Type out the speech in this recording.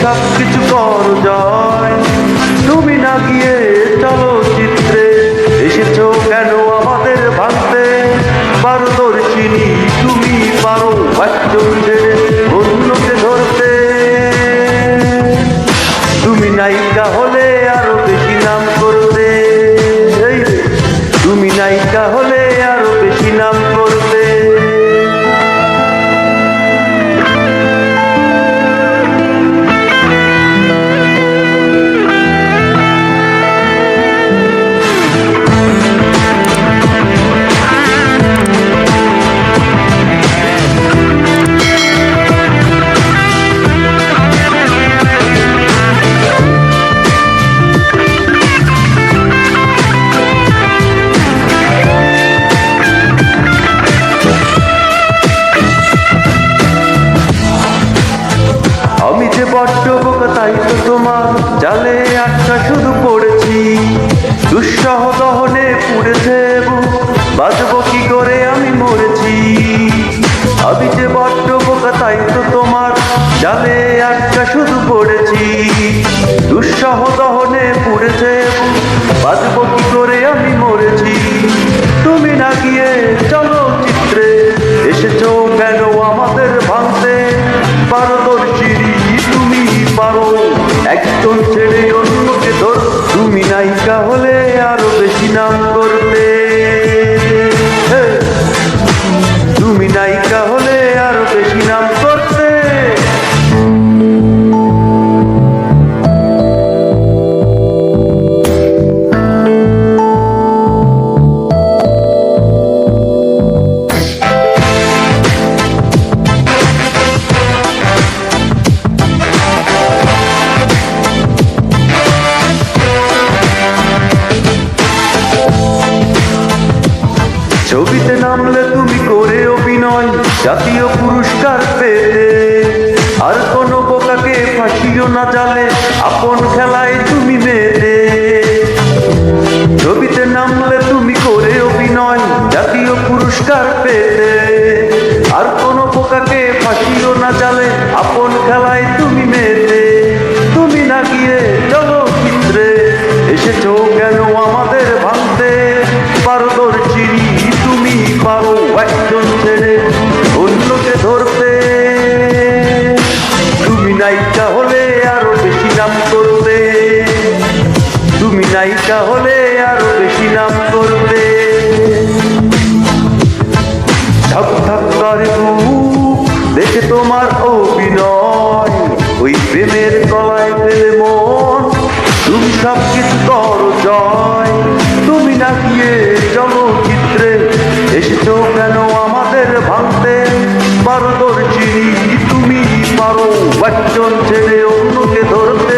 সব কিছু কর জয়। তুমি না গিয়ে চলচ্চিত্রে এসেছো কেন আমাদের ভাঙতে? পারদর্শিনী তুমি পারো একজন ছেড়ে অন্যকে ধরতে। তুমি নায়িকা হলে আরো বেশি নাম করতে। তুমি নায়িকা হলে আরো বেশি নাম করতে। আমি যে বড্ড বোকা তাই তো তোমার জালে আটকা শুধু পড়েছি। দুঃসহ দহনে পুড়েছে বুক, বাঁচবো কি করে আমি মরেছি। আমি যে বড্ড বোকা তাই তো তোমার জালে আটকা শুধু পড়েছি। দুঃসহ দহনে পুড়েছে বুক, বাঁচবো কি করে আমি মরেছি। তুমি না গিয়ে চলচ্চিত্রে এসেছো কেন আমাদের ভাঙতে? পারদর্শিনী তুমি পারো একজন ছেড়ে অন্যকে ধর। তুমি নায়িকা হলে আরো বেশি নাম করতে। তুমি নায়িকা হলে আরো বেশি নাম করতে। ছবিতে নামলে তুমি করে অভিনয় জাতীয় পুরস্কার পেতে। আর কোনো বোকাকে ফাঁসিও না জালে আপন খেলায় তুমি মেতে। ছবিতে নামলে তুমি করে অভিনয় জাতীয় পুরস্কার পেতে। আর কোনো বোকাকে ফাঁসিও না জালে আপন খেলায় তুমি মেতে। তুমি না গিয়ে চলচ্চিত্রে এসেছো কেন আমাদের ভাঙতে? পারদর্শিনী তুমি পারো একজন ছেড়ে অন্যকে ধরতে। তুমি নায়িকা হলে আরো বেশি নাম করতে। তুমি নায়িকা হলে আরো বেশি নাম করতে। ধক ধক করে বুক দেখে তোমার অভিনয়, ওই প্রেমের গলায় ফেলে মন তুমি সব কিছু করো জয়। তুমি না গিয়ে চলচ্চিত্রে এসেছো কেন আমাদের ভাঙতে? পারদর্শিনী তুমি পারো একজন ছেড়ে অন্যকে ধরতে।